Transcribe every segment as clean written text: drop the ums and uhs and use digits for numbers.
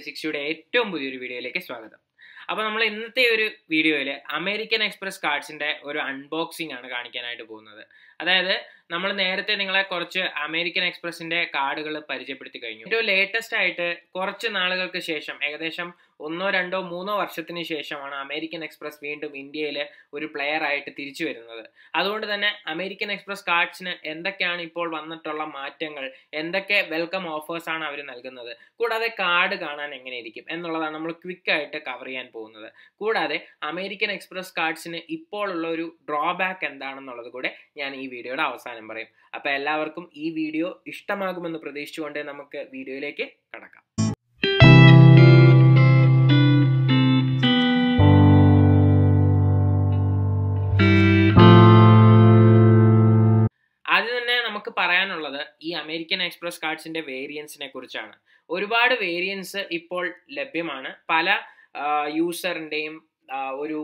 360യുടെ ഏറ്റവും പുതിയൊരു വീഡിയോയിലേക്ക് സ്വാഗതം. അപ്പോൾ നമ്മൾ ഇന്നത്തെ ഒരു വീഡിയോയിൽ അമേരിക്കൻ എക്സ്പ്രസ് കാർഡ്സിന്റെ ഒരു അൺബോക്സിംഗ് ആണ് കാണിക്കാനായിട്ട് പോകുന്നത്. അതായത് നമ്മൾ നേരത്തെ നിങ്ങളെ കുറച്ച് അമേരിക്കൻ എക്സ്പ്രസിന്റെ കാർഡുകൾ പരിചയപ്പെടുത്തി കഴിഞ്ഞു. ഏറ്റവും ലേറ്റസ്റ്റ് ആയിട്ട് കുറച്ച് നാളുകൾക്ക് ശേഷം, ഏകദേശം 1, 2, 3 വർഷത്തിന് ശേഷമാണ് അമേരിക്കൻ എക്സ്പ്രസ് വീണ്ടും ഇന്ത്യയിൽ ഒരു പ്ലെയർ ആയിട്ട് തിരിച്ചു വരുന്നത്. അതുകൊണ്ട് തന്നെ അമേരിക്കൻ എക്സ്പ്രസ് കാർഡ്സിന് എന്തൊക്കെയാണ് ഇപ്പോൾ വന്നിട്ടുള്ള മാറ്റങ്ങൾ, എന്തൊക്കെ വെൽക്കം ഓഫേഴ്സ് ആണ് അവർ നൽകുന്നത്, കൂടാതെ കാർഡ് കാണാൻ എങ്ങനെയിരിക്കും എന്നുള്ളതാണ് നമ്മൾ ക്വിക്കായിട്ട് കവർ ചെയ്യാൻ പോകുന്നത്. കൂടാതെ അമേരിക്കൻ എക്സ്പ്രസ് കാർഡ്സിന് ഇപ്പോൾ ഉള്ള ഒരു ഡ്രോബാക്ക് എന്താണെന്നുള്ളത് കൂടെ ഞാൻ ഈ വീഡിയോയുടെ അവസാനം പറയും. അപ്പോൾ എല്ലാവർക്കും ഈ വീഡിയോ ഇഷ്ടമാകുമെന്ന് പ്രതീക്ഷിച്ചുകൊണ്ട് നമുക്ക് വീഡിയോയിലേക്ക് കടക്കാം. ആദ്യം തന്നെ നമുക്ക് പറയാനുള്ളത് ഈ അമേരിക്കൻ എക്സ്പ്രസ് കാർഡ്സിന്റെ വേരിയൻസിനെ കുറിച്ചാണ്. ഒരുപാട് വേരിയൻസ് ഇപ്പോൾ ലഭ്യമാണ്. പല യൂസറിൻ്റെയും ഒരു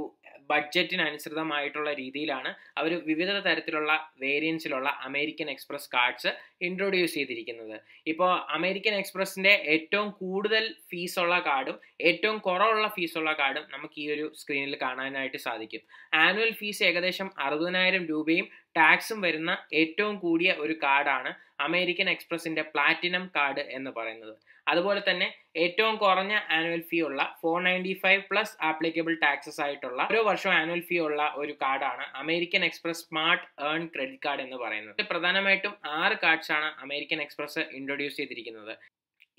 ബഡ്ജറ്റിനനുസൃതമായിട്ടുള്ള രീതിയിലാണ് അവർ വിവിധ തരത്തിലുള്ള വേരിയൻസിലുള്ള അമേരിക്കൻ എക്സ്പ്രസ് കാർഡ്സ് ഇൻട്രൊഡ്യൂസ് ചെയ്തിരിക്കുന്നത്. ഇപ്പോൾ അമേരിക്കൻ എക്സ്പ്രസിൻ്റെ ഏറ്റവും കൂടുതൽ ഫീസുള്ള കാർഡും ഏറ്റവും കുറവുള്ള ഫീസുള്ള കാർഡും നമുക്ക് ഈ ഒരു സ്ക്രീനിൽ കാണാനായിട്ട് സാധിക്കും. ആനുവൽ ഫീസ് ഏകദേശം 60,000 രൂപയും ടാക്സും വരുന്ന ഏറ്റവും കൂടിയ ഒരു കാർഡാണ് അമേരിക്കൻ എക്സ്പ്രസിന്റെ പ്ലാറ്റിനം കാർഡ് എന്ന് പറയുന്നത്. അതുപോലെ തന്നെ ഏറ്റവും കുറഞ്ഞ ആനുവൽ ഫീ ഉള്ള 495 പ്ലസ് ആപ്ലിക്കബിൾ ടാക്സസ് ആയിട്ടുള്ള ഓരോ വർഷവും ആനുവൽ ഫീ ഉള്ള ഒരു കാർഡാണ് American express smart earn credit card എന്ന് പറയുന്നത്. പ്രധാനമായിട്ടും 6 കാർഡ്സ് ആണ് അമേരിക്കൻ എക്സ്പ്രസ് ഇൻട്രൊഡ്യൂസ് ചെയ്തിരിക്കുന്നത്.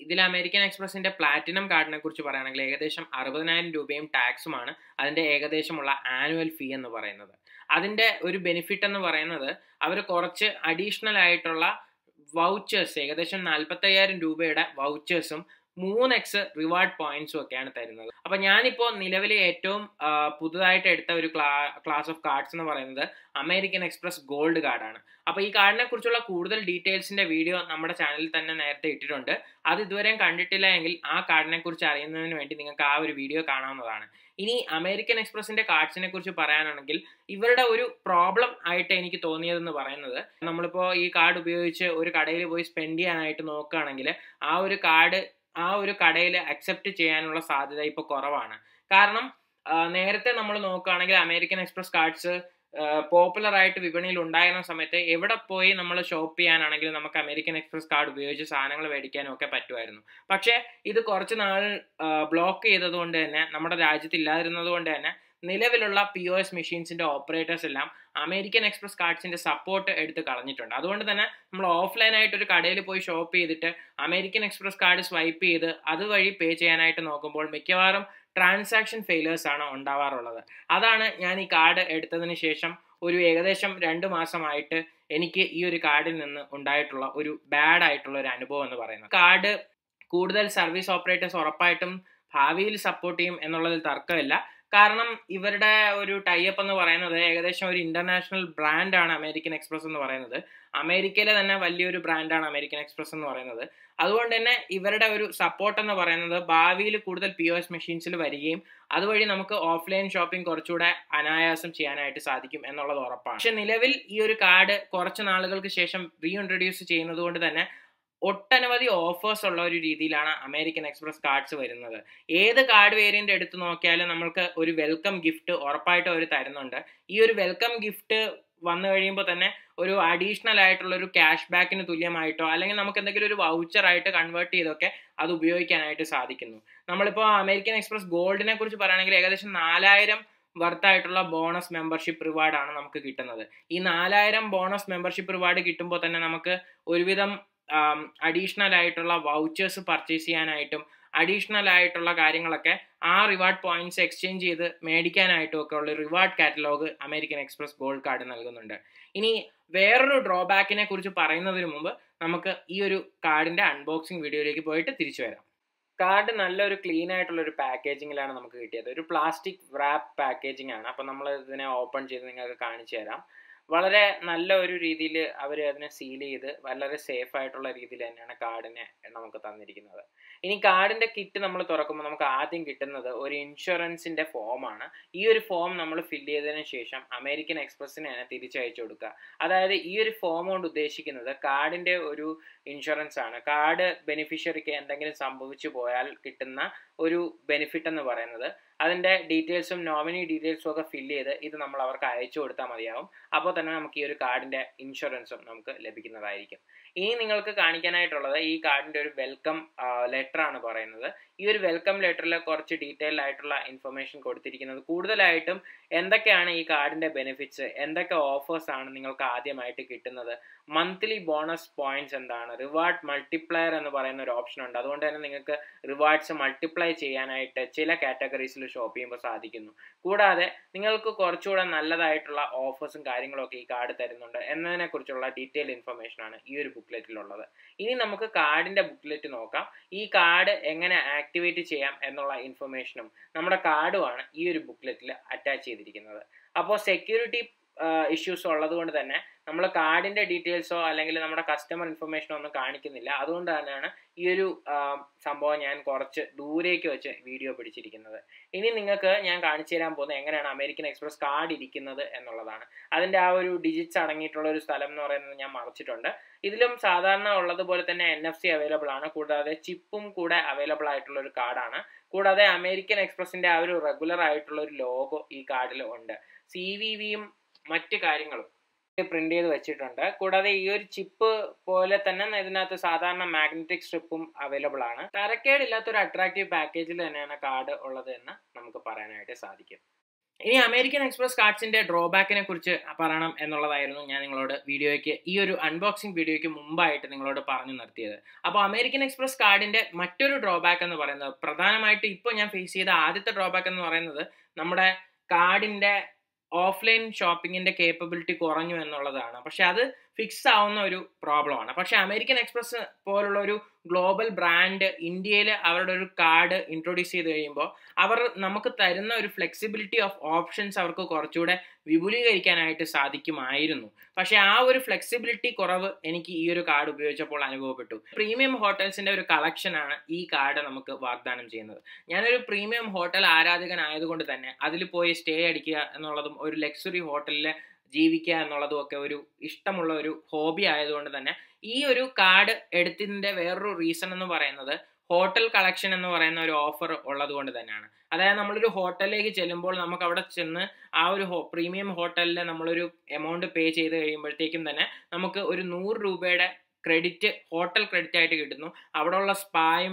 ഇതിൽ അമേരിക്കൻ എക്സ്പ്രസിന്റെ പ്ലാറ്റിനം കാർഡിനെ കുറിച്ച് പറയുകയാണെങ്കിൽ ഏകദേശം 60,000 രൂപയും ടാക്സുമാണ് അതിന്റെ ഏകദേശമുള്ള ആനുവൽ ഫീ എന്ന് പറയുന്നത്. അതിന്റെ ഒരു ബെനിഫിറ്റ് എന്ന് പറയുന്നത് അവർ കുറച്ച് അഡീഷണൽ ആയിട്ടുള്ള വൗച്ചേഴ്സ്, ഏകദേശം 45,000 രൂപയുടെ വൗച്ചേഴ്സും 3x റിവാർഡ് പോയിന്റ്സും ഒക്കെയാണ് തരുന്നത്. അപ്പൊ ഞാനിപ്പോൾ നിലവിലെ ഏറ്റവും പുതുതായിട്ട് എടുത്ത ഒരു ക്ലാസ് ഓഫ് കാർഡ്സ് എന്ന് പറയുന്നത് അമേരിക്കൻ എക്സ്പ്രസ് ഗോൾഡ് കാർഡാണ്. അപ്പൊ ഈ കാർഡിനെ കുറിച്ചുള്ള കൂടുതൽ ഡീറ്റെയിൽസിന്റെ വീഡിയോ നമ്മുടെ ചാനലിൽ തന്നെ നേരത്തെ ഇട്ടിട്ടുണ്ട്. അത് ഇതുവരെയും കണ്ടിട്ടില്ല എങ്കിൽ ആ കാർഡിനെ കുറിച്ച് അറിയുന്നതിന് വേണ്ടി നിങ്ങൾക്ക് ആ ഒരു വീഡിയോ കാണാവുന്നതാണ്. ഇനി അമേരിക്കൻ എക്സ്പ്രസിന്റെ കാർഡ്സിനെ കുറിച്ച് പറയാനാണെങ്കിൽ ഇവരുടെ ഒരു പ്രോബ്ലം ആയിട്ട് എനിക്ക് തോന്നിയതെന്ന് പറയുന്നത്, നമ്മളിപ്പോൾ ഈ കാർഡ് ഉപയോഗിച്ച് ഒരു കടയിൽ പോയി സ്പെൻഡ് ചെയ്യാനായിട്ട് നോക്കുകയാണെങ്കിൽ ആ ഒരു കടയിൽ അക്സെപ്റ്റ് ചെയ്യാനുള്ള സാധ്യത ഇപ്പോൾ കുറവാണ്. കാരണം നേരത്തെ നമ്മൾ നോക്കുകയാണെങ്കിൽ അമേരിക്കൻ എക്സ്പ്രസ് കാർഡ്സ് പോപ്പുലർ ആയിട്ട് വിപണിയിൽ ഉണ്ടായിരുന്ന സമയത്ത് എവിടെ പോയി നമ്മൾ ഷോപ്പ് ചെയ്യാനാണെങ്കിലും നമുക്ക് അമേരിക്കൻ എക്സ്പ്രസ് കാർഡ് ഉപയോഗിച്ച് സാധനങ്ങൾ മേടിക്കാനും ഒക്കെ പറ്റുമായിരുന്നു. പക്ഷേ ഇത് കുറച്ച് നാൾ ബ്ലോക്ക് ചെയ്തതുകൊണ്ട് തന്നെ, നമ്മുടെ രാജ്യത്ത് ഇല്ലാതിരുന്നത് കൊണ്ട് തന്നെ നിലവിലുള്ള POS മെഷീൻസിന്റെ ഓപ്പറേറ്റേഴ്സ് എല്ലാം അമേരിക്കൻ എക്സ്പ്രസ് കാർഡ്സിന്റെ സപ്പോർട്ട് എടുത്ത് കളഞ്ഞിട്ടുണ്ട്. അതുകൊണ്ട് തന്നെ നമ്മൾ ഓഫ്ലൈൻ ആയിട്ട് ഒരു കടയിൽ പോയി ഷോപ്പ് ചെയ്തിട്ട് അമേരിക്കൻ എക്സ്പ്രസ് കാർഡ് സ്വൈപ്പ് ചെയ്ത് അതുവഴി പേ ചെയ്യാനായിട്ട് നോക്കുമ്പോൾ മിക്കവാറും ട്രാൻസാക്ഷൻ ഫെയിലേഴ്സ് ആണ് ഉണ്ടാവാറുള്ളത്. അതാണ് ഞാൻ ഈ കാർഡ് എടുത്തതിന് ശേഷം ഒരു ഏകദേശം 2 മാസമായിട്ട് എനിക്ക് ഈ ഒരു കാർഡിൽ നിന്ന് ഉണ്ടായിട്ടുള്ള ഒരു ബാഡ് ആയിട്ടുള്ള ഒരു അനുഭവം എന്ന് പറയുന്നത്. കാർഡ് കൂടുതൽ സർവീസ് ഓപ്പറേറ്റേഴ്സ് ഉറപ്പായിട്ടും ഭാവിയിൽ സപ്പോർട്ട് ചെയ്യും എന്നുള്ളതിൽ തർക്കമില്ല. കാരണം ഇവരുടെ ഒരു ടൈപ്പ് എന്ന് പറയുന്നത് ഏകദേശം ഒരു ഇന്റർനാഷണൽ ബ്രാൻഡാണ് അമേരിക്കൻ എക്സ്പ്രസ് എന്ന് പറയുന്നത്. അമേരിക്കയിലെ തന്നെ വലിയൊരു ബ്രാൻഡാണ് അമേരിക്കൻ എക്സ്പ്രസ് എന്ന് പറയുന്നത്. അതുകൊണ്ട് തന്നെ ഇവരുടെ ഒരു സപ്പോർട്ട് എന്ന് പറയുന്നത് ഭാവിയിൽ കൂടുതൽ POS മെഷീൻസിൽ വരികയും അതുവഴി നമുക്ക് ഓഫ്ലൈൻ ഷോപ്പിംഗ് കുറച്ചുകൂടെ അനായാസം ചെയ്യാനായിട്ട് സാധിക്കും എന്നുള്ളത് ഉറപ്പാണ്. പക്ഷെ നിലവിൽ ഈ ഒരു കാർഡ് കുറച്ച് നാളുകൾക്ക് ശേഷം റീഇൻട്രൊഡ്യൂസ് ചെയ്യുന്നത് കൊണ്ട് തന്നെ ഒട്ടനവധി ഓഫേഴ്സ് ഉള്ള ഒരു രീതിയിലാണ് അമേരിക്കൻ എക്സ്പ്രസ് കാർഡ്സ് വരുന്നത്. ഏത് കാർഡ് വേരിയന്റ് എടുത്ത് നോക്കിയാലും നമ്മൾക്ക് ഒരു വെൽക്കം ഗിഫ്റ്റ് ഉറപ്പായിട്ടും അവർ തരുന്നുണ്ട്. ഈ ഒരു വെൽക്കം ഗിഫ്റ്റ് വന്നു കഴിയുമ്പോൾ തന്നെ ഒരു അഡീഷണൽ ആയിട്ടുള്ള ഒരു ക്യാഷ് ബാക്കിന് തുല്യമായിട്ടോ അല്ലെങ്കിൽ നമുക്ക് എന്തെങ്കിലും ഒരു വൗച്ചർ ആയിട്ട് കൺവേർട്ട് ചെയ്തൊക്കെ അത് ഉപയോഗിക്കാനായിട്ട് സാധിക്കുന്നു. നമ്മളിപ്പോൾ അമേരിക്കൻ എക്സ്പ്രസ് ഗോൾഡിനെ കുറിച്ച് പറയുകയാണെങ്കിൽ ഏകദേശം 4,000 വർത്തായിട്ടുള്ള ബോണസ് മെമ്പർഷിപ്പ് റിവാർഡാണ് നമുക്ക് കിട്ടുന്നത്. ഈ 4,000 ബോണസ് മെമ്പർഷിപ്പ് റിവാർഡ് കിട്ടുമ്പോൾ തന്നെ നമുക്ക് ഒരുവിധം അഡീഷണൽ ആയിട്ടുള്ള വൗച്ചേഴ്സ് പർച്ചേസ് ചെയ്യാനായിട്ടും അഡീഷണൽ ആയിട്ടുള്ള കാര്യങ്ങളൊക്കെ ആ റിവാർഡ് പോയിന്റ്സ് എക്സ്ചേഞ്ച് ചെയ്ത് മേടിക്കാനായിട്ടും ഒക്കെ ഉള്ള reward catalogue American express gold card നൽകുന്നുണ്ട്. ഇനി വേറൊരു ഡ്രോബാക്കിനെ കുറിച്ച് പറയുന്നതിന് മുമ്പ് നമുക്ക് ഈ ഒരു കാർഡിന്റെ അൺബോക്സിംഗ് വീഡിയോയിലേക്ക് പോയിട്ട് തിരിച്ചു വരാം. കാർഡ് നല്ലൊരു ക്ലീൻ ആയിട്ടുള്ള ഒരു പാക്കേജിങ്ങിലാണ് നമുക്ക് കിട്ടിയത്. ഒരു പ്ലാസ്റ്റിക് റാപ്പ് പാക്കേജിംഗ് ആണ്. അപ്പം നമ്മൾ ഇതിനെ ഓപ്പൺ ചെയ്ത് നിങ്ങൾക്ക് കാണിച്ചു തരാം. വളരെ നല്ല ഒരു രീതിയിൽ അവർ അതിനെ സീൽ ചെയ്ത് വളരെ സേഫ് ആയിട്ടുള്ള രീതിയിൽ തന്നെയാണ് കാർഡിനെ നമുക്ക് തന്നിരിക്കുന്നത്. ഇനി കാർഡിൻ്റെ കിറ്റ് നമ്മൾ തുറക്കുമ്പോൾ നമുക്ക് ആദ്യം കിട്ടുന്നത് ഒരു ഇൻഷുറൻസിൻ്റെ ഫോമാണ്. ഈ ഒരു ഫോം നമ്മൾ ഫില്ല് ചെയ്തതിന് ശേഷം അമേരിക്കൻ എക്സ്പ്രസ്സിന് തന്നെ തിരിച്ചയച്ചു കൊടുക്കുക. അതായത് ഈ ഒരു ഫോം കൊണ്ട് ഉദ്ദേശിക്കുന്നത് കാർഡിൻ്റെ ഒരു ഇൻഷുറൻസ് ആണ്. കാർഡ് ബെനിഫിഷ്യറിക്ക് എന്തെങ്കിലും സംഭവിച്ചു പോയാൽ കിട്ടുന്ന ഒരു ബെനിഫിറ്റ് എന്ന് പറയുന്നത് അതിൻ്റെ ഡീറ്റെയിൽസും നോമിനി ഡീറ്റെയിൽസും ഒക്കെ ഫില്ല് ചെയ്ത് ഇത് നമ്മൾ അവർക്ക് അയച്ചു കൊടുത്താൽ മതിയാവും. അപ്പോൾ തന്നെ നമുക്ക് ഈ ഒരു കാർഡിൻ്റെ ഇൻഷുറൻസും നമുക്ക് ലഭിക്കുന്നതായിരിക്കും. ഇനി നിങ്ങൾക്ക് കാണിക്കാനായിട്ടുള്ളത് ഈ കാർഡിൻ്റെ ഒരു വെൽക്കം ലെറ്റർ ആണ് പറയുന്നത്. ഈ ഒരു വെൽക്കം ലെറ്ററിൽ കുറച്ച് ഡീറ്റെയിൽഡ് ആയിട്ടുള്ള ഇൻഫർമേഷൻ കൊടുത്തിരിക്കുന്നത്. കൂടുതലായിട്ടും എന്തൊക്കെയാണ് ഈ കാർഡിൻ്റെ ബെനിഫിറ്റ്സ്, എന്തൊക്കെ ഓഫേഴ്സ് ആണ് നിങ്ങൾക്ക് ആദ്യമായിട്ട് കിട്ടുന്നത്, മന്ത്ലി ബോണസ് പോയിന്റ്സ് എന്താണ്, റിവാർഡ് മൾട്ടിപ്ലയർ എന്ന് പറയുന്ന ഒരു ഓപ്ഷൻ ഉണ്ട്. അതുകൊണ്ട് തന്നെ നിങ്ങൾക്ക് റിവാർഡ്സ് മൾട്ടിപ്ലൈ ചെയ്യാനായിട്ട് ചില കാറ്റഗറീസിൽ ഷോപ്പ് ചെയ്യുമ്പോൾ സാധിക്കുന്നു. കൂടാതെ നിങ്ങൾക്ക് കുറച്ചുകൂടെ നല്ലതായിട്ടുള്ള ഓഫേഴ്സും കാര്യങ്ങളൊക്കെ ഈ കാർഡ് തരുന്നുണ്ട് എന്നതിനെക്കുറിച്ചുള്ള ഡീറ്റെയിൽ ഇൻഫർമേഷനാണ് ഈ ഒരു ബുക്ക്ലെറ്റിലുള്ളത്. ഇനി നമുക്ക് കാർഡിൻ്റെ ബുക്ക്ലെറ്റ് നോക്കാം. ഈ കാർഡ് എങ്ങനെ ആക്ടിവേറ്റ് ചെയ്യാം എന്നുള്ള ഇൻഫർമേഷനും നമ്മുടെ കാർഡുമാണ് ഈ ഒരു ബുക്ക്ലെറ്റിൽ അറ്റാച്ച് ചെയ്തിരിക്കുന്നത്. അപ്പോൾ സെക്യൂരിറ്റി ഇഷ്യൂസ് ഉള്ളത് കൊണ്ട് തന്നെ നമ്മൾ കാർഡിൻ്റെ ഡീറ്റെയിൽസോ അല്ലെങ്കിൽ നമ്മുടെ കസ്റ്റമർ ഇൻഫർമേഷനോ ഒന്നും കാണിക്കുന്നില്ല. അതുകൊണ്ട് തന്നെയാണ് ഈ ഒരു സംഭവം ഞാൻ കുറച്ച് ദൂരേക്ക് വെച്ച് വീഡിയോ പിടിച്ചിരിക്കുന്നത്. ഇനി നിങ്ങൾക്ക് ഞാൻ കാണിച്ചു തരാൻ പോകുന്നത് എങ്ങനെയാണ് അമേരിക്കൻ എക്സ്പ്രസ് കാർഡ് ഇരിക്കുന്നത് എന്നുള്ളതാണ്. അതിൻ്റെ ആ ഒരു ഡിജിറ്റ്സ് അടങ്ങിയിട്ടുള്ള ഒരു സ്ഥലം എന്ന് പറയുന്നത് ഞാൻ മറച്ചിട്ടുണ്ട്. ഇതിലും സാധാരണ ഉള്ളതുപോലെ തന്നെ NFC അവൈലബിൾ ആണ്. കൂടാതെ ചിപ്പും കൂടെ അവൈലബിൾ ആയിട്ടുള്ള ഒരു കാർഡാണ്. കൂടാതെ അമേരിക്കൻ എക്സ്പ്രസിൻ്റെ ആ ഒരു റെഗുലർ ആയിട്ടുള്ള ഒരു ലോഗോ ഈ കാർഡിൽ ഉണ്ട്. CVVയും മറ്റ് കാര്യങ്ങളും പ്രിന്റ് ചെയ്ത് വെച്ചിട്ടുണ്ട്. കൂടാതെ ഈ ഒരു ചിപ്പ് പോലെ തന്നെ ഇതിനകത്ത് സാധാരണ മാഗ്നറ്റിക് സ്ട്രിപ്പും അവൈലബിൾ ആണ്. തരക്കേടില്ലാത്തൊരു അട്രാക്റ്റീവ് പാക്കേജിൽ തന്നെയാണ് കാർഡ് ഉള്ളത് എന്ന് നമുക്ക് പറയാനായിട്ട് സാധിക്കും. ഇനി അമേരിക്കൻ എക്സ്പ്രസ് കാർഡ്സിന്റെ ഡ്രോബാക്കിനെ കുറിച്ച് പറയണം എന്നുള്ളതായിരുന്നു ഞാൻ നിങ്ങളോട് ഈ ഒരു അൺബോക്സിംഗ് വീഡിയോയ്ക്ക് മുമ്പായിട്ട് നിങ്ങളോട് പറഞ്ഞു നിർത്തിയത്. അപ്പോൾ അമേരിക്കൻ എക്സ്പ്രസ് കാർഡിന്റെ മറ്റൊരു ഡ്രോബാക്ക് എന്ന് പറയുന്നത്, പ്രധാനമായിട്ട് ഇപ്പോൾ ഞാൻ ഫേസ് ചെയ്ത ആദ്യത്തെ ഡ്രോബാക്ക് എന്ന് പറയുന്നത്, നമ്മുടെ കാർഡിന്റെ ഓഫ്ലൈൻ ഷോപ്പിങ്ങിന്റെ കേപ്പബിലിറ്റി കുറഞ്ഞു എന്നുള്ളതാണ്. പക്ഷെ അത് ഫിക്സ് ആവുന്ന ഒരു പ്രോബ്ലമാണ്. പക്ഷെ അമേരിക്കൻ എക്സ്പ്രസ് പോലുള്ള ഒരു ഗ്ലോബൽ ബ്രാൻഡ് ഇന്ത്യയിൽ അവരുടെ ഒരു കാർഡ് ഇൻട്രൊഡ്യൂസ് ചെയ്ത് കഴിയുമ്പോൾ അവർ നമുക്ക് തരുന്ന ഒരു ഫ്ലെക്സിബിലിറ്റി ഓഫ് ഓപ്ഷൻസ് അവർക്ക് കുറച്ചുകൂടെ വിപുലീകരിക്കാനായിട്ട് സാധിക്കുമായിരുന്നു. പക്ഷെ ആ ഒരു ഫ്ലെക്സിബിലിറ്റി കുറവ് എനിക്ക് ഈ ഒരു കാർഡ് ഉപയോഗിച്ചപ്പോൾ അനുഭവപ്പെട്ടു. പ്രീമിയം ഹോട്ടൽസിന്റെ ഒരു കളക്ഷനാണ് ഈ കാർഡ് നമുക്ക് വാഗ്ദാനം ചെയ്യുന്നത്. ഞാനൊരു പ്രീമിയം ഹോട്ടൽ ആരാധകനായതുകൊണ്ട് തന്നെ അതിൽ പോയി സ്റ്റേ അടിക്കുക എന്നുള്ളതും ഒരു ലക്സുറി ഹോട്ടലിൽ ജീവിക്കുക എന്നുള്ളതും ഒക്കെ ഒരു ഇഷ്ടമുള്ള ഒരു ഹോബി ആയതുകൊണ്ട് തന്നെ ഈ ഒരു കാർഡ് എടുത്തതിൻ്റെ വേറൊരു റീസൺ എന്ന് പറയുന്നത് ഹോട്ടൽ കളക്ഷൻ എന്ന് പറയുന്ന ഒരു ഓഫർ ഉള്ളത് കൊണ്ട് തന്നെയാണ്. അതായത് നമ്മളൊരു ഹോട്ടലിലേക്ക് ചെല്ലുമ്പോൾ നമുക്ക് അവിടെ ചെന്ന് ആ ഒരു പ്രീമിയം ഹോട്ടലിൽ നമ്മളൊരു എമൗണ്ട് പേ ചെയ്ത് കഴിയുമ്പോഴത്തേക്കും തന്നെ നമുക്ക് ഒരു 100 രൂപയുടെ ക്രെഡിറ്റ്, ഹോട്ടൽ ക്രെഡിറ്റ് ആയിട്ട് കിട്ടുന്നു. അവിടെ ഉള്ള സ്പായും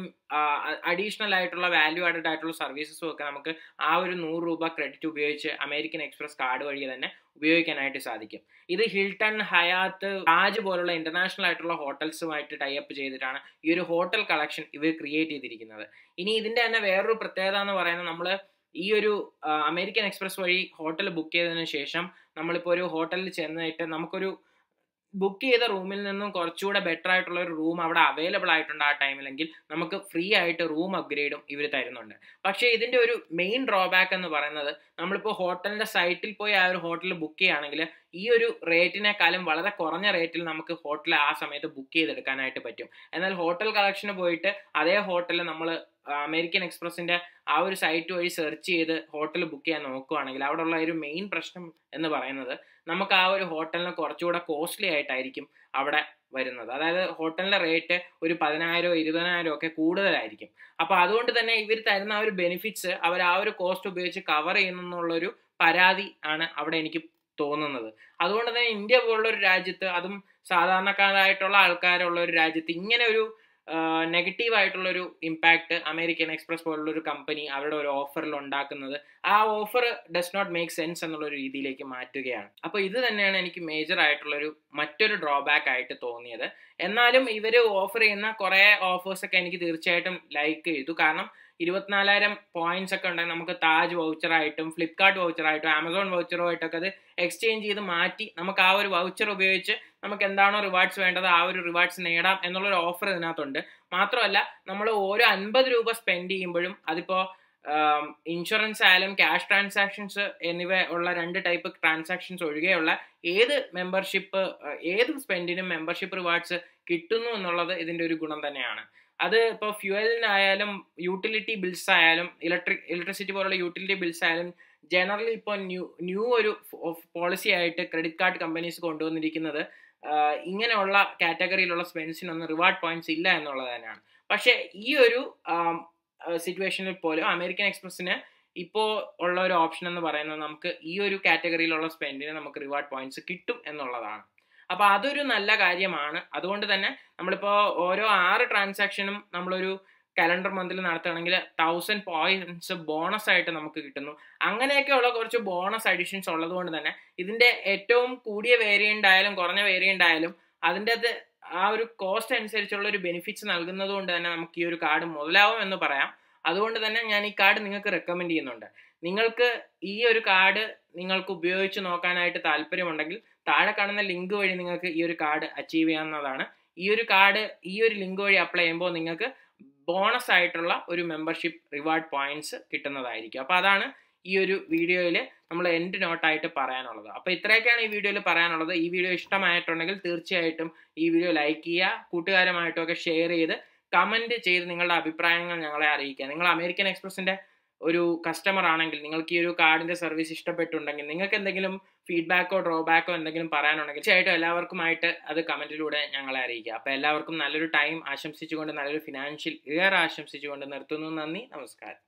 അഡീഷണൽ ആയിട്ടുള്ള വാല്യൂ ആഡഡ് ആയിട്ടുള്ള സർവീസസും ഒക്കെ നമുക്ക് ആ ഒരു 100 രൂപ ക്രെഡിറ്റ് ഉപയോഗിച്ച് അമേരിക്കൻ എക്സ്പ്രസ് കാർഡ് വഴി തന്നെ ഉപയോഗിക്കാനായിട്ട് സാധിക്കും. ഇത് ഹിൽട്ടൺ, ഹയാത്ത്, താജ് പോലുള്ള ഇന്റർനാഷണൽ ആയിട്ടുള്ള ഹോട്ടൽസുമായിട്ട് ടൈപ്പ് ചെയ്തിട്ടാണ് ഈ ഒരു ഹോട്ടൽ കളക്ഷൻ ഇവർ ക്രിയേറ്റ് ചെയ്തിരിക്കുന്നത്. ഇനി ഇതിന്റെ തന്നെ വേറൊരു പ്രത്യേകത എന്ന് പറയുന്നത്, നമ്മൾ ഈ ഒരു അമേരിക്കൻ എക്സ്പ്രസ് വഴി ഹോട്ടൽ ബുക്ക് ചെയ്തതിനു ശേഷം നമ്മളിപ്പോൾ ഒരു ഹോട്ടലിൽ ചെന്നിട്ട് നമുക്കൊരു ബുക്ക് ചെയ്ത റൂമിൽ നിന്നും കുറച്ചുകൂടെ ബെറ്റർ ആയിട്ടുള്ള ഒരു റൂം അവിടെ അവൈലബിൾ ആയിട്ടുണ്ട് ആ ടൈമിലെങ്കിൽ നമുക്ക് ഫ്രീ ആയിട്ട് റൂം അപ്ഗ്രേഡും ഇവർ തരുന്നുണ്ട്. പക്ഷേ ഇതിൻ്റെ ഒരു മെയിൻ ഡ്രോബാക്ക് എന്ന് പറയുന്നത്, നമ്മളിപ്പോൾ ഹോട്ടലിൻ്റെ സൈറ്റിൽ പോയി ആ ഒരു ഹോട്ടൽ ബുക്ക് ചെയ്യുകയാണെങ്കിൽ ഈ ഒരു റേറ്റിനേക്കാളും വളരെ കുറഞ്ഞ റേറ്റിൽ നമുക്ക് ഹോട്ടൽ ആ സമയത്ത് ബുക്ക് ചെയ്തെടുക്കാനായിട്ട് പറ്റും. എന്നാൽ ഹോട്ടൽ കളക്ഷന് പോയിട്ട് അതേ ഹോട്ടലിൽ നമ്മൾ അമേരിക്കൻ എക്സ്പ്രസിൻ്റെ ആ ഒരു സൈറ്റ് വഴി സെർച്ച് ചെയ്ത് ഹോട്ടൽ ബുക്ക് ചെയ്യാൻ നോക്കുകയാണെങ്കിൽ അവിടെ ഉള്ള ഒരു മെയിൻ പ്രശ്നം എന്ന് പറയുന്നത് നമുക്ക് ആ ഒരു ഹോട്ടലിന് കുറച്ചുകൂടെ കോസ്റ്റ്ലി ആയിട്ടായിരിക്കും അവിടെ വരുന്നത്. അതായത് ഹോട്ടലിൻ്റെ റേറ്റ് ഒരു 10,000 20,000 ഒക്കെ കൂടുതലായിരിക്കും. അപ്പോൾ അതുകൊണ്ട് തന്നെ ഇവർ തരുന്ന ആ ഒരു ബെനിഫിറ്റ്സ് അവർ ആ ഒരു കോസ്റ്റ് ഉപയോഗിച്ച് കവർ ചെയ്യുന്നുള്ളൊരു പരാതി ആണ് അവിടെ എനിക്ക് തോന്നുന്നത്. അതുകൊണ്ട് തന്നെ ഇന്ത്യ പോലുള്ള ഒരു രാജ്യത്ത്, അതും സാധാരണക്കാരായിട്ടുള്ള ആൾക്കാരുള്ള ഒരു രാജ്യത്ത് ഇങ്ങനെ ഒരു നെഗറ്റീവ് ആയിട്ടുള്ളൊരു ഇമ്പാക്റ്റ് അമേരിക്കൻ എക്സ്പ്രസ് പോലുള്ളൊരു കമ്പനി അവരുടെ ഒരു ഓഫറിൽ ഉണ്ടാക്കുന്നത്, ആ offer does not make sense എന്നുള്ളൊരു രീതിയിലേക്ക് മാറ്റുകയാണ്. അപ്പോൾ ഇത് തന്നെയാണ് എനിക്ക് മേജർ ആയിട്ടുള്ളൊരു മറ്റൊരു ഡ്രോബാക്ക് ആയിട്ട് തോന്നിയത്. എന്നാലും ഇവർ ഓഫർ ചെയ്യുന്ന കുറേ ഓഫേഴ്സൊക്കെ എനിക്ക് തീർച്ചയായിട്ടും ലൈക്ക് ചെയ്തു. കാരണം 24,000 പോയിന്റ്സ് ഒക്കെ ഉണ്ടെങ്കിൽ നമുക്ക് താജ് വൗച്ചറായിട്ടും ഫ്ലിപ്കാർട്ട് വൗച്ചറായിട്ടും ആമസോൺ വൗച്ചറുമായിട്ടൊക്കെ അത് എക്സ്ചേഞ്ച് ചെയ്ത് മാറ്റി നമുക്ക് ആ ഒരു വൗച്ചർ ഉപയോഗിച്ച് നമുക്ക് എന്താണോ റിവാർഡ്സ് വേണ്ടത് ആ ഒരു റിവാർഡ്സ് നേടാം എന്നുള്ളൊരു ഓഫർ ഇതിനകത്തുണ്ട്. മാത്രമല്ല നമ്മൾ ഓരോ 50 രൂപ സ്പെൻഡ് ചെയ്യുമ്പോഴും അതിപ്പോൾ ഇൻഷുറൻസ് ആയാലും ക്യാഷ് ട്രാൻസാക്ഷൻസ് എന്നിവ ഉള്ള 2 ടൈപ്പ് ട്രാൻസാക്ഷൻസ് ഒഴികെയുള്ള ഏത് മെമ്പർഷിപ്പ്, ഏത് സ്പെൻഡിനും മെമ്പർഷിപ്പ് റിവാർഡ്സ് കിട്ടുന്നു എന്നുള്ളത് ഇതിൻ്റെ ഒരു ഗുണം തന്നെയാണ്. അത് ഇപ്പോൾ ഫ്യൂവലിനായാലും യൂട്ടിലിറ്റി ബിൽസ് ആയാലും ഇലക്ട്രിസിറ്റി പോലുള്ള യൂട്ടിലിറ്റി ബിൽസ് ആയാലും ജനറലി ഇപ്പോൾ ന്യൂ ഒരു പോളിസി ആയിട്ട് ക്രെഡിറ്റ് കാർഡ് കമ്പനീസ് കൊണ്ടുവന്നിരിക്കുന്നത് ഇങ്ങനെയുള്ള കാറ്റഗറിയിലുള്ള സ്പെൻസിനൊന്നും റിവാർഡ് പോയിന്റ്സ് ഇല്ല എന്നുള്ളത് തന്നെയാണ്. പക്ഷേ ഈ ഒരു സിറ്റുവേഷനിൽ പോലും അമേരിക്കൻ എക്സ്പ്രസ്സിന് ഇപ്പോൾ ഉള്ള ഒരു ഓപ്ഷൻ എന്ന് പറയുന്നത് നമുക്ക് ഈ ഒരു കാറ്റഗറിയിലുള്ള സ്പെൻഡിന് നമുക്ക് റിവാർഡ് പോയിന്റ്സ് കിട്ടും എന്നുള്ളതാണ്. അപ്പോൾ അതൊരു നല്ല കാര്യമാണ്. അതുകൊണ്ട് തന്നെ നമ്മളിപ്പോൾ ഓരോ 6 ട്രാൻസാക്ഷനും നമ്മളൊരു കലണ്ടർ മന്തിൽ നടത്തുകയാണെങ്കിൽ 1000 പോയിന്റ്സ് ബോണസ് ആയിട്ട് നമുക്ക് കിട്ടുന്നു. അങ്ങനെയൊക്കെയുള്ള കുറച്ച് ബോണസ് അഡീഷൻസ് ഉള്ളത് കൊണ്ട് തന്നെ ഇതിൻ്റെ ഏറ്റവും കൂടിയ വേരിയൻ്റ് ആയാലും കുറഞ്ഞ വേരിയൻ്റ് ആയാലും അതിൻ്റെ അത് ആ ഒരു കോസ്റ്റ് അനുസരിച്ചുള്ള ഒരു ബെനിഫിറ്റ്സ് നൽകുന്നത് കൊണ്ട് തന്നെ നമുക്ക് ഈ ഒരു കാർഡ് മുതലാവും എന്ന് പറയാം. അതുകൊണ്ട് തന്നെ ഞാൻ ഈ കാർഡ് നിങ്ങൾക്ക് റെക്കമെൻഡ് ചെയ്യുന്നുണ്ട്. നിങ്ങൾക്ക് ഈ ഒരു കാർഡ് നിങ്ങൾക്ക് ഉപയോഗിച്ച് നോക്കാനായിട്ട് താല്പര്യമുണ്ടെങ്കിൽ താഴെ കാണുന്ന ലിങ്ക് വഴി നിങ്ങൾക്ക് ഈ ഒരു കാർഡ് അച്ചീവ് ചെയ്യാവുന്നതാണ്. ഈ ഒരു കാർഡ് ഈ ഒരു ലിങ്ക് വഴി അപ്ലൈ ചെയ്യുമ്പോൾ നിങ്ങൾക്ക് ബോണസ് ആയിട്ടുള്ള ഒരു മെമ്പർഷിപ്പ് റിവാർഡ് പോയിന്റ്സ് കിട്ടുന്നതായിരിക്കും. അപ്പോൾ അതാണ് ഈ ഒരു വീഡിയോയിൽ നമ്മൾ എൻഡ് നോട്ടായിട്ട് പറയാനുള്ളത്. അപ്പോൾ ഇത്രയൊക്കെയാണ് ഈ വീഡിയോയിൽ പറയാനുള്ളത്. ഈ വീഡിയോ ഇഷ്ടമായിട്ടുണ്ടെങ്കിൽ തീർച്ചയായിട്ടും ഈ വീഡിയോ ലൈക്ക് ചെയ്യുക, കൂട്ടുകാരുമായിട്ടൊക്കെ ഷെയർ ചെയ്ത് കമൻറ്റ് ചെയ്ത് നിങ്ങളുടെ അഭിപ്രായങ്ങൾ ഞങ്ങളെ അറിയിക്കുക. നിങ്ങൾ അമേരിക്കൻ എക്സ്പ്രസിൻ്റെ ഒരു കസ്റ്റമർ ആണെങ്കിൽ നിങ്ങൾക്ക് ഈ ഒരു കാർഡിൻ്റെ സർവീസ് ഇഷ്ടപ്പെട്ടുണ്ടെങ്കിൽ നിങ്ങൾക്ക് എന്തെങ്കിലും ഫീഡ്ബാക്കോ ഡ്രോബാക്കോ എന്തെങ്കിലും പറയാനുണ്ടെങ്കിൽ തീർച്ചയായിട്ടും എല്ലാവർക്കുമായിട്ട് അത് കമൻറ്റിലൂടെ ഞങ്ങളെ അറിയിക്കുക. അപ്പോൾ എല്ലാവർക്കും നല്ലൊരു ടൈം ആശംസിച്ചുകൊണ്ട്, നല്ലൊരു ഫിനാൻഷ്യൽ ഇയർ ആശംസിച്ചുകൊണ്ട് നിർത്തുന്നു. നന്ദി, നമസ്കാരം.